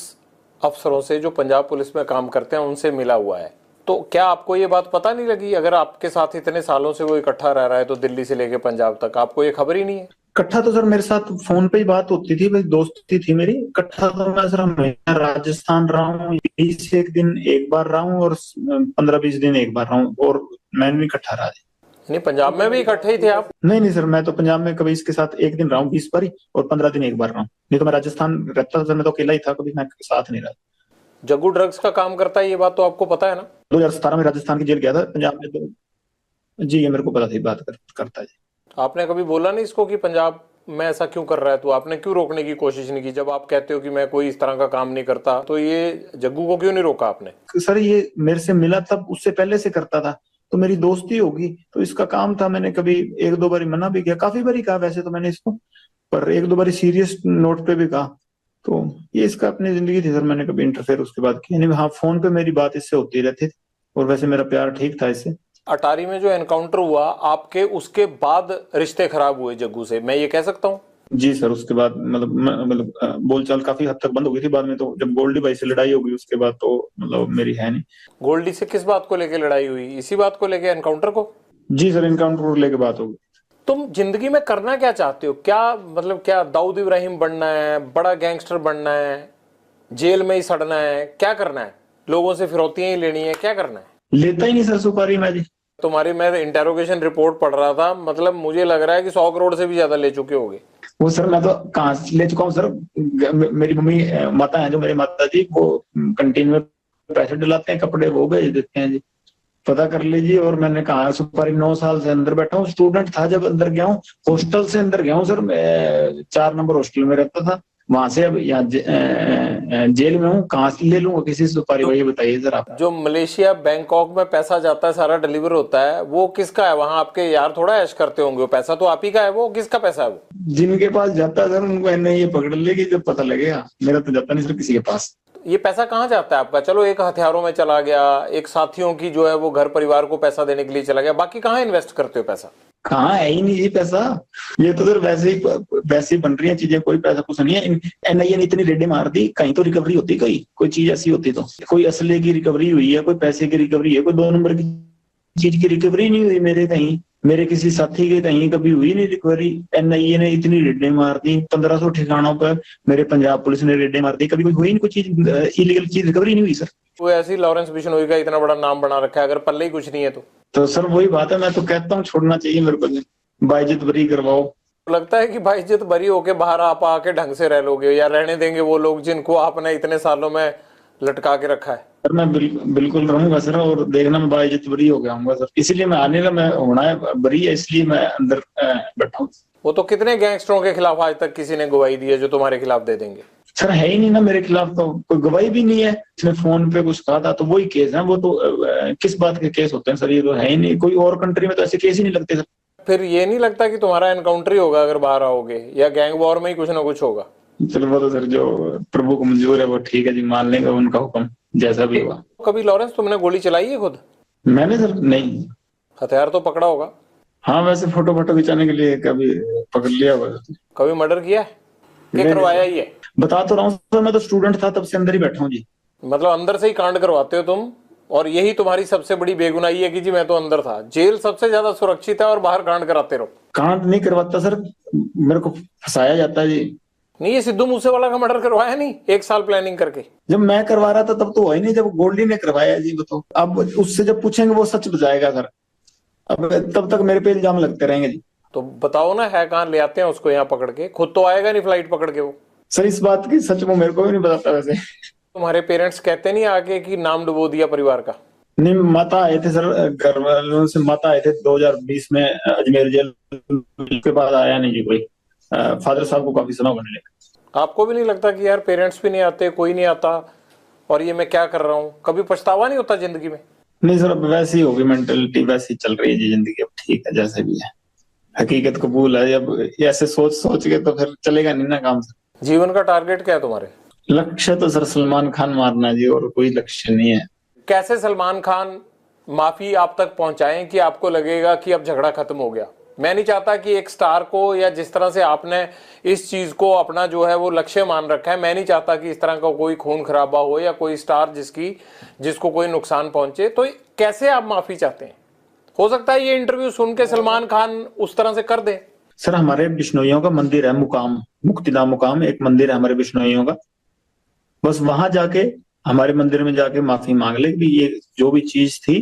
अफसरों से जो पंजाब पुलिस में काम करते हैं उनसे मिला हुआ है। तो क्या आपको ये बात पता नहीं लगी? अगर आपके साथ इतने सालों से वो इकट्ठा रह रहा है तो दिल्ली से लेके पंजाब तक, आपको ये खबर ही नहीं है?
इकट्ठा तो सर मेरे साथ फोन पे ही बात होती थी भाई, दोस्ती थी मेरी। इकट्ठा तो मैं सर हमेशा राजस्थान रहा हूँ, 20 दिन एक बार रहा हूँ, और 15-20 दिन एक बार रहा हूँ, और मैंने भी इकट्ठा रहा।
नहीं, पंजाब में भी इकट्ठे ही थे आप?
नहीं नहीं सर, मैं तो पंजाब में कभी इसके साथ एक दिन रहा हूँ 20 बार ही, और 15 दिन एक बार रहा हूँ। नहीं तो मैं राजस्थान रहता था सर, मैं तो अकेला ही था, कभी मैं साथ नहीं रहा।
जग्गू ड्रग्स का काम करता है, ये बात तो आपको पता है ना?
2017 में राजस्थान की जेल गया था, पंजाब में तो जी ये मेरे को पता थी, बात करता है जी।
आपने कभी बोला नहीं इसको कि पंजाब में ऐसा क्यों कर रहा है? तो आपने क्यों रोकने की कोशिश नहीं की? जब आप कहते हो कि मैं कोई इस तरह का काम नहीं करता, तो ये जग्गू को क्यों नहीं रोका आपने?
सर ये मेरे से मिला तब, उससे पहले से करता था, तो मेरी दोस्ती होगी, तो इसका काम था। मैंने कभी 1-2 बारी मना भी किया, काफी बारी कहा वैसे तो मैंने इसको, पर 1-2 बारी सीरियस नोट पे भी कहा। तो ये इसका अपनी जिंदगी थी सर, मैंने कभी इंटरफेयर उसके बाद किया नहीं। हाँ, फोन पे मेरी बात इससे होती रहती थी, और वैसे मेरा प्यार ठीक था इससे।
अटारी में जो एनकाउंटर हुआ आपके, उसके बाद रिश्ते खराब हुए जग्गू से, मैं ये कह सकता हूँ?
जी सर, उसके बाद मतलब बोलचाल काफी हद तक बंद हो गई थी बाद में, तो जब गोल्डी भाई से लड़ाई हो गई उसके बाद तो मतलब मेरी है नहीं।
गोल्डी से किस बात को लेके लड़ाई हुई? इसी बात को लेके, एनकाउंटर को?
जी सर, इनकाउंटर को लेके बात हो गई।
तुम जिंदगी में करना क्या चाहते हो? क्या मतलब, क्या दाऊद इब्राहिम बनना है, बड़ा गैंगस्टर बनना है, जेल में ही सड़ना है, क्या करना है? लोगों से फिरौतियां ही लेनी है, क्या करना है?
लेता ही नहीं सर सुपारी मैं जी।
तुम्हारी मैं इंटेरोगेशन रिपोर्ट पढ़ रहा था, मतलब मुझे लग रहा है कि 100 करोड़ से भी ज्यादा ले चुके होगे।
वो सर मैं तो कहाँ से ले चुका हूँ सर, मेरी मम्मी माता है जो, मेरी माता जी, वो कंटेनर में पैसे डलाते हैं, कपड़े वो भेज देते हैं जी, पता कर लीजिए। और मैंने कहा सुपारी 9 साल से अंदर बैठा हूँ, स्टूडेंट था जब अंदर गया हूँ, हॉस्टल से अंदर गया हूँ सर, मैं 4 नंबर हॉस्टल में रहता था, वहां से अब यहाँ जेल में हूँ, कहाँ से ले लूंगा किसी से सुपारी भाई, ये बताइए सर आप।
जो मलेशिया बैंकॉक में पैसा जाता है, सारा डिलीवर होता है, वो किसका है? वहां आपके यार थोड़ा ऐश करते होंगे, वो पैसा तो आप ही का है। वो किसका पैसा है? वो
जिनके पास जाता है सर उनको एनआईए ये पकड़ लेगी जब पता लगेगा, मेरा तो जाता नहीं सर किसी के पास।
ये पैसा कहाँ जाता है आपका? चलो, एक हथियारों में चला गया, एक साथियों की जो है वो घर परिवार को पैसा देने के लिए चला गया, बाकी कहाँ इन्वेस्ट करते हो पैसा?
कहाँ है ही नहीं जी पैसा, ये तो सर वैसे ही बन रही है चीजें, कोई पैसा कुछ नहीं है। एनआईए ने इतनी रेडें मार दी, कहीं तो रिकवरी होती, कोई चीज ऐसी होती तो, कोई असले की रिकवरी हुई है, कोई पैसे की रिकवरी है, कोई 2 नंबर की चीज की रिकवरी नहीं हुई मेरे कहीं, मेरे किसी साथी के कहीं कभी हुई नहीं रिकवरी। एनआईए ने इतनी रेडें मार दी, 1500 ठिकानों पर मेरे पंजाब पुलिस ने रेडें मार दी, कभी कोई हुई नहीं कोई चीज, इलीगल चीज रिकवरी नहीं हुई सर।
वो ऐसी लॉरेंस बिश्नोई का इतना बड़ा नाम बना रखा है, अगर पल्ले ही कुछ नहीं है
तो सर वही बात है, मैं तो कहता हूँ छोड़ना चाहिए मेरे को, बाइज्जत बरी करवाओ।
लगता है कि भाई इज्जत बरी होके बाहर आप आके ढंग से रह लोगे, या रहने देंगे वो लोग जिनको आपने इतने सालों में लटका के रखा है?
सर मैं बिल्कुल रहूंगा सर, और देखना मैं बाइज्जत बरी हो गया हूँ सर, इसीलिए मैं आने का, मैं होना है बरी है, इसलिए मैं अंदर बैठा हूँ।
वो तो कितने गैंगस्टरों के खिलाफ आज तक किसी ने गवाही दी है जो तुम्हारे खिलाफ दे देंगे?
सर है ही नहीं ना मेरे खिलाफ, तो कोई गवाही भी नहीं है। इसने फोन पे कुछ कहा था तो वही केस है, वो तो किस बात के केस होते हैं सर, ये तो है ही नहीं, कोई और कंट्री में तो ऐसे केस ही नहीं लगते सर।
फिर ये नहीं लगता कि तुम्हारा एनकाउंटर ही होगा अगर बाहर आओगे, या गैंग वॉर में ही कुछ ना कुछ होगा?
चलो वो तो सर जो प्रभु को मंजूर है वो ठीक है जी, मान लेंगे उनका हुक्म जैसा भी होगा।
कभी लॉरेंस तुमने गोली चलाई है खुद?
मैंने सर नहीं।
हथियार तो पकड़ा होगा?
हाँ वैसे फोटो खिंचाने के लिए कभी पकड़ लिया हुआ।
कभी मर्डर किया है? क्या करवाया ही है?
बता तो रहा हूँ सर, मैं तो स्टूडेंट था तब से अंदर ही बैठा हूँ जी।
मतलब अंदर से ही कांड करवाते हो तुम, और यही तुम्हारी सबसे बड़ी बेगुनाही है कि जी मैं तो अंदर था। जेल सबसे ज्यादा सुरक्षित है और बाहर कांड कराते रहो।
कांड नहीं करवाता सर, मेरे को फंसाया जाता है जी।
नहीं, ये सिद्धू मूसेवाला का मर्डर करवाया नहीं 1 साल प्लानिंग करके?
जब मैं करवा रहा था तब तो हुआ ही नहीं, जब गोल्डी ने करवाया जी वो तो, अब उससे जब पूछेंगे वो सच बताएगा सर, अब तब तक मेरे पे इल्जाम लगते रहेंगे जी।
तो बताओ ना, है कहाँ? ले आते हैं उसको यहाँ पकड़ के, खुद तो आएगा नहीं फ्लाइट पकड़ के वो।
सर इस बात की सच वो मेरे को भी नहीं बताता वैसे।
तुम्हारे पेरेंट्स कहते नहीं आके कि नाम डुबो दिया परिवार का?
नहीं, माता आए थे सर, घर वालों से माता आए थे 2020 में अजमेर जेल के बाद आया नहीं जी कोई। फादर साहब को काफी सुना होगा।
आपको भी नहीं लगता कि यार पेरेंट्स भी नहीं आते, कोई नहीं आता और ये मैं क्या कर रहा हूँ? कभी पछतावा नहीं होता जिंदगी में?
नहीं सर, अब वैसी होगी मेंटेलिटी, वैसी चल रही है जी जिंदगी। अब ठीक है जैसे भी है, हकीकत कबूल है। अब ऐसे सोच सोच के तो फिर चलेगा नहीं ना काम सर।
जीवन का टारगेट क्या है तुम्हारे?
लक्ष्य तो सर सलमान खान मारना जी, और कोई लक्ष्य नहीं है।
कैसे सलमान खान माफी आप तक पहुंचाएं कि आपको लगेगा कि अब झगड़ा खत्म हो गया? मैं नहीं चाहता कि एक स्टार को, या जिस तरह से आपने इस चीज को अपना जो है वो लक्ष्य मान रखा है, मैं नहीं चाहता कि इस तरह का कोई खून खराबा हो या कोई स्टार जिसको कोई नुकसान पहुंचे। तो कैसे आप माफी चाहते हैं? हो सकता है ये इंटरव्यू सुन के सलमान खान उस तरह से कर दे।
सर हमारे बिश्नोइयों का मंदिर है मुकाम, मुक्तिधाम मुकाम एक मंदिर है हमारे बिश्नोइयों का। बस वहां जाके, हमारे मंदिर में जाके माफी मांग ले कि ये जो भी चीज थी,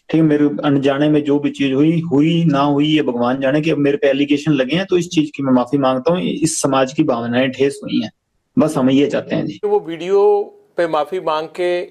ठीक, मेरे अनजाने में जो भी चीज हुई हुई ना हुई, ये भगवान जाने। कि अब मेरे पे एलिगेशन लगे हैं तो इस चीज की मैं माफी मांगता हूँ। इस समाज की भावनाएं ठेस हुई हैं, बस हम ये चाहते हैं जी।
वो वीडियो पे माफी मांग के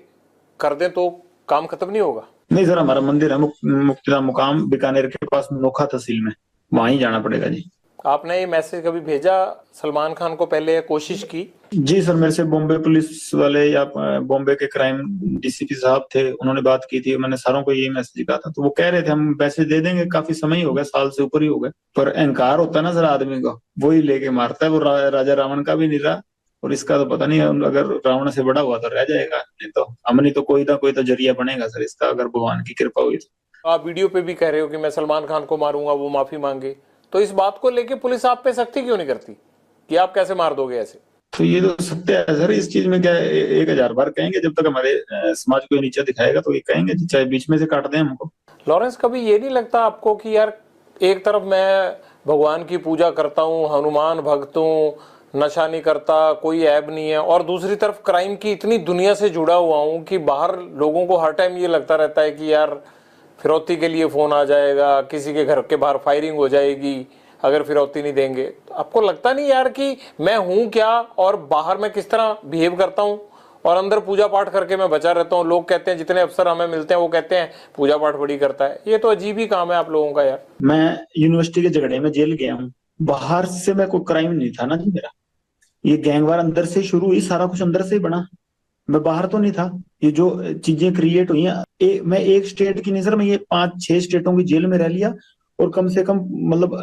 कर दें तो काम खत्म नहीं होगा?
नहीं सर, हमारा मंदिर है मुक्तिधाम मुकाम, बीकानेर के पास नोखा तहसील में, वहां ही जाना पड़ेगा जी।
आपने ये मैसेज कभी भेजा सलमान खान को पहले, या कोशिश की?
जी सर, मेरे से बॉम्बे पुलिस वाले या बॉम्बे के क्राइम डीसीपी साहब थे, उन्होंने बात की थी। मैंने सारों को यही मैसेज कहा था, तो वो कह रहे थे हम पैसे दे देंगे। काफी समय ही हो गया, साल से ऊपर ही हो गए। पर अहंकार होता है ना सर आदमी का, वही लेके मारता है। वो राजा रावण का भी नहीं रहा, और इसका तो पता नहीं, अगर रावण से बड़ा हुआ तो रह जाएगा, नहीं तो हम नहीं तो कोई ना कोई तो जरिया बनेगा सर इसका, अगर भगवान की कृपा हुई तो।
आप वीडियो पे भी कह रहे हो कि मैं सलमान खान को मारूंगा, वो माफी मांगे, तो इस बात को लेके पुलिस आप पे सख्ती क्यों नहीं करती कि आप कैसे मार दोगे ऐसे?
तो ये तो सत्य है सर, इस चीज में क्या है, 1000 बार कहेंगे, जब तक हमारे समाज को नीचा दिखाएगा तो ये कहेंगे, चाहे बीच में से काट दें हमको।
लॉरेंस, कभी ये नहीं लगता आपको कि यार एक तरफ मैं भगवान की पूजा करता हूँ, हनुमान भक्त हूँ, नशा नहीं करता, कोई ऐब नहीं है, और दूसरी तरफ क्राइम की इतनी दुनिया से जुड़ा हुआ हूँ कि बाहर लोगों को हर टाइम ये लगता रहता है कि यार फिरौती के लिए फोन आ जाएगा, किसी के घर के बाहर फायरिंग हो जाएगी अगर फिरौती नहीं देंगे। तो आपको लगता नहीं यार कि मैं हूं क्या और बाहर मैं किस तरह बिहेव करता हूं, और अंदर पूजा पाठ करके मैं बचा रहता हूं? लोग कहते हैं, जितने अफसर हमें मिलते हैं वो कहते हैं पूजा पाठ बड़ी करता है। ये तो अजीब ही काम है आप लोगों का यार।
मैं यूनिवर्सिटी के झगड़े में जेल गया हूँ, बाहर से मैं कोई क्राइम नहीं था ना जी मेरा। ये गैंगवार अंदर से शुरू हुई, सारा कुछ अंदर से ही बना, मैं बाहर तो नहीं था। ये जो चीजें क्रिएट हुई हैं, मैं एक स्टेट की नहीं सर, मैं ये 5-6 स्टेटों की जेल में रह लिया। और कम से कम मतलब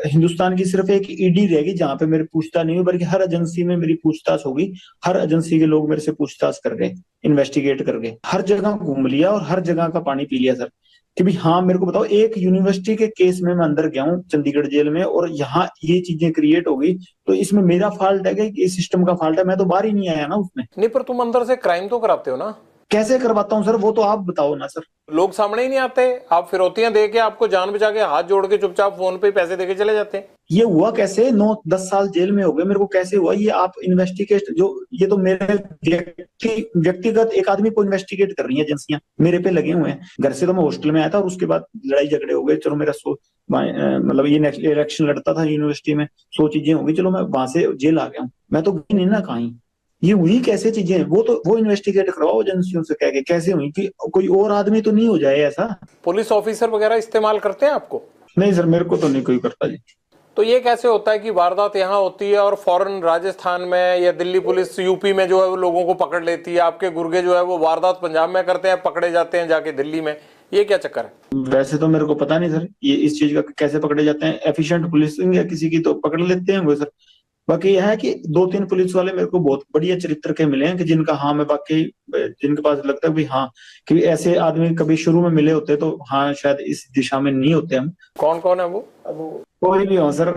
हिंदुस्तान की सिर्फ एक ईडी रहेगी जहां पे मेरी पूछताछ नहीं हुई, बल्कि हर एजेंसी में मेरी पूछताछ होगी। हर एजेंसी के लोग मेरे से पूछताछ कर गए, इन्वेस्टिगेट कर गए, हर जगह घूम लिया और हर जगह का पानी पी लिया सर। कि भाई हाँ, मेरे को बताओ, एक यूनिवर्सिटी के केस में मैं अंदर गया हूँ चंडीगढ़ जेल में, और यहाँ ये चीजें क्रिएट हो गई, तो इसमें मेरा फॉल्ट है कि सिस्टम का फॉल्ट है? मैं तो बाहर ही नहीं आया ना उसमें।
नहीं, पर तुम अंदर से क्राइम तो कराते हो ना?
कैसे करवाता हूँ सर, वो तो आप बताओ ना सर।
लोग सामने ही नहीं आते, आप फिरौतियां दे के, आपको जान बचा के, हाथ जोड़ के चुपचाप फोन पे पैसे देके चले जाते हैं।
ये हुआ कैसे? 9-10 साल जेल में हो गए मेरे को, कैसे हुआ ये? आप इन्वेस्टिगेट, जो ये तो मेरे व्यक्तिगत एक आदमी को इन्वेस्टिगेट कर रही है एजेंसियां, मेरे पे लगे हुए हैं। घर से तो मैं हॉस्टल में आया था, और उसके बाद लड़ाई झगड़े हो गए। चलो मेरा मतलब ये नेक्स्ट इलेक्शन लड़ता था यूनिवर्सिटी में, 100 चीजें हो गई, चलो मैं वहां से जेल आ गया हूँ। मैं तो गई नहीं ना कहीं। ये हुई कैसे चीजें? वो इन्वेस्टिगेट करवाओ एजेंसियों से कह के, कैसे हुई? कि कोई और आदमी तो नहीं हो जाए ऐसा।
पुलिस ऑफिसर वगैरह इस्तेमाल करते हैं आपको?
नहीं सर, मेरे को तो नहीं कोई करता जी।
तो ये कैसे होता है कि वारदात यहाँ होती है और फौरन राजस्थान में या दिल्ली पुलिस यूपी में जो है वो लोगों को पकड़ लेती है, आपके गुर्गे जो है वो वारदात पंजाब में करते हैं, पकड़े जाते हैं जाके दिल्ली में? ये क्या चक्कर है?
वैसे तो मेरे को पता नहीं सर, ये इस चीज का कैसे पकड़े जाते हैं। एफिशिएंट पुलिसिंग या किसी की तो पकड़ लेते हैं वो सर। बाकी यह है कि 2-3 पुलिस वाले मेरे को बहुत बढ़िया चरित्र के मिले हैं, कि जिनका हाँ मैं वाकई, जिनके पास लगता है कि हाँ, कि ऐसे आदमी कभी शुरू में मिले होते तो हाँ शायद इस दिशा में नहीं होते हम।
कौन कौन है वो?
कोई भी हो सर,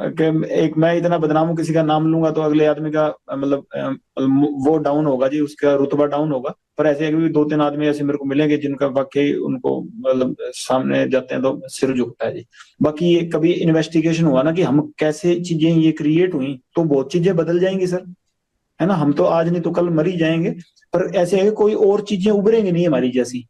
कि एक मैं इतना बदनाम हूँ, किसी का नाम लूंगा तो अगले आदमी का वो डाउन होगा जी, उसका रुतबा डाउन होगा। पर ऐसे भी 2-3 आदमी ऐसे मेरे को मिलेंगे जिनका वाकई उनको मतलब सामने जाते हैं तो सिर झुकता है जी। बाकी ये कभी इन्वेस्टिगेशन हुआ ना कि हम कैसे चीजें ये क्रिएट हुई, तो बहुत चीजें बदल जाएंगी सर, है ना। हम तो आज नहीं तो कल मर ही जाएंगे, पर ऐसे है कि कोई और चीजें उभरेंगी नहीं हमारी जैसी,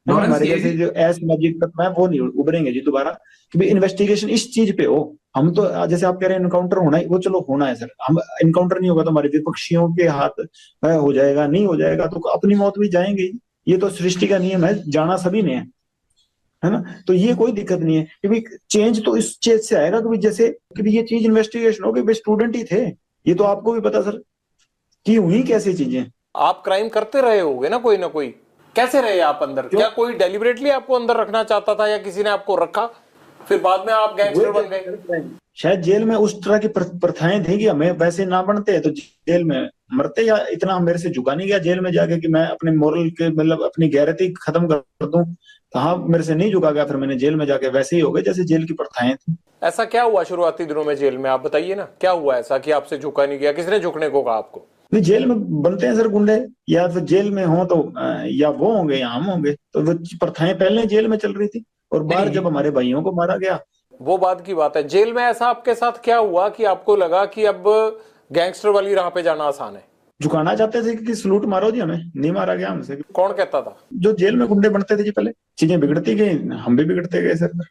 है ना। हमारे जैसे जो असामाजिक तत्व है वो नहीं उभरेंगे जी दोबारा। कि भाई इन्वेस्टिगेशन इस चीज पे हो। हम तो जैसे आप कह रहे हैं इनकाउंटर होना है, वो चलो होना है सर। हम इनकाउंटर नहीं होगा तो हमारे विपक्षियों के हाथ हो जाएगा, नहीं हो जाएगा तो अपनी मौत भी जाएंगे। ये तो सृष्टि का नियम है, जाना सभी ने है ना। तो ये कोई दिक्कत नहीं है कि भाई चेंज तो इस चीज से आएगा कि जैसे कि ये चीज इन्वेस्टिगेशन हो कि भाई स्टूडेंट ही थे, ये तो आपको भी पता सर कि हुई कैसी चीजें।
आप क्राइम करते रहे होगे ना कोई। कैसे रहे आप अंदर? क्या कोई डेलिबरेटली आपको अंदर रखना चाहता था या किसी ने आपको रखा, फिर बाद में आप गैंगस्टर बन गए?
शायद जेल में उस तरह की प्रथाएं थी कि हमें वैसे ना बनते तो जेल में मरते, या इतना मेरे से झुका नहीं गया जेल में जाके कि मैं अपने मोरल के मतलब अपनी गैरती खत्म कर दूं। तो हाँ, मेरे से नहीं झुका गया, फिर मैंने जेल में जाके वैसे ही हो गए जैसे जेल की प्रथाएं थी।
ऐसा क्या हुआ शुरुआती दिनों में जेल में, आप बताइए ना, क्या हुआ ऐसा कि आपसे झुका नहीं गया? किसने झुकने को कहा आपको?
नहीं, जेल में बनते हैं सर गुंडे, या फिर जेल में हो तो या वो होंगे या हम होंगे, तो वो प्रथाएं पहले जेल में चल रही थी। और बाहर जब हमारे भाइयों को मारा गया,
वो बात की बात है। जेल में ऐसा आपके साथ क्या हुआ कि आपको लगा कि अब गैंगस्टर वाली राह पे जाना आसान है?
झुकाना चाहते थे कि सलूट मारो जी, हमें नहीं मारा गया हमसे।
कौन कहता था?
जो जेल में गुंडे बनते थे जी, पहले चीजें बिगड़ती गई, हम भी बिगड़ते गए सर।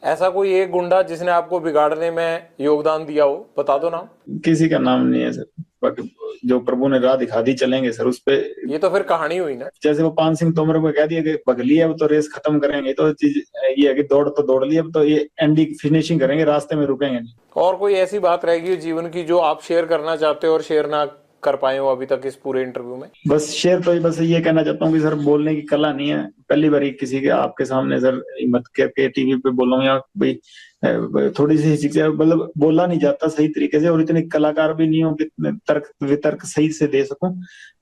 ऐसा कोई एक गुंडा जिसने आपको बिगाड़ने में योगदान दिया हो, बता दो नाम।
किसी का नाम नहीं है सर, बाकी जो प्रभु ने राह दिखा दी चलेंगे सर उस पे।
ये तो फिर कहानी हुई ना।
जैसे वो पान सिंह तोमर को कह दिया कि भगली है, अब तो रेस खत्म करेंगे, तो चीज ये है कि दौड़ तो दौड़ ली, अब तो ये एंडिंग फिनिशिंग करेंगे, रास्ते में रुकेंगे नहीं।
और कोई ऐसी बात रहेगी जीवन की जो आप शेयर करना चाहते हो और शेयर ना कर पाए हो अभी तक इस पूरे इंटरव्यू में?
बस शेयर तो बस ये कहना चाहता हूँ कि सर बोलने की कला नहीं है, पहली बार किसी के आपके सामने सर हिम्मत करके टीवी पे बोलूँ, या भाई थोड़ी सी शिक्षा, मतलब बोला नहीं जाता सही तरीके से, और इतने कलाकार भी नहीं हो कि तर्क वितर्क सही से दे सकूं।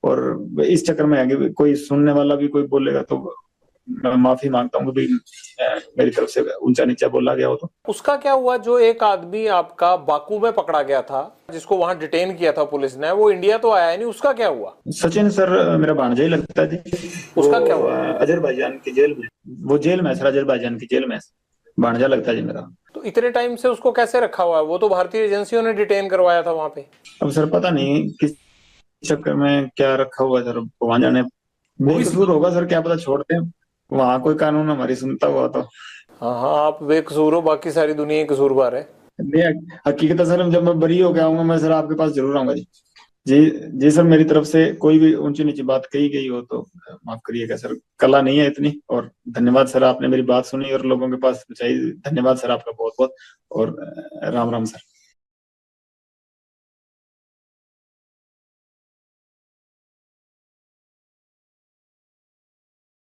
और इस चक्कर में आगे कोई सुनने वाला भी कोई बोलेगा तो मैं माफी मांगता हूँ कि भाई मेरी तरफ से ऊंचा नीचा बोला गया हो तो।
उसका क्या हुआ जो एक आदमी आपका बाकू में पकड़ा गया था, जिसको वहां डिटेन किया था पुलिस ने, वो इंडिया तो आया नहीं, उसका क्या हुआ?
सचिन सर मेरा भांजा ही लगता है जी।
उसका क्या हुआ?
अजरबैजान की जेल में, वो जेल में सर, अजरबैजान की जेल में भांजा लगता है जी मेरा।
तो इतने टाइम से उसको कैसे रखा हुआ है? वो तो भारतीय एजेंसियों ने डिटेन करवाया था वहां पे।
अब सर पता नहीं किस चक्कर में क्या रखा हुआ है सर, वहां जाने, बेकसूर होगा सर, क्या पता, छोड़ते हैं वहां कोई कानून हमारी सुनता हुआ तो।
हाँ हाँ, आप बेकसूर हो, बाकी सारी दुनिया ही कसूरवार है।
नहीं, हकीकत है सर, जब मैं बरी हो गया आऊंगा मैं सर आपके पास जरूर आऊंगा जी। जी जी सर, मेरी तरफ से कोई भी ऊंची नीची बात कही गई हो तो माफ करिएगा सर, कला नहीं है इतनी। और धन्यवाद सर, आपने मेरी बात सुनी और लोगों के पास पहुंचाई, धन्यवाद सर आपका बहुत बहुत। और राम राम सर।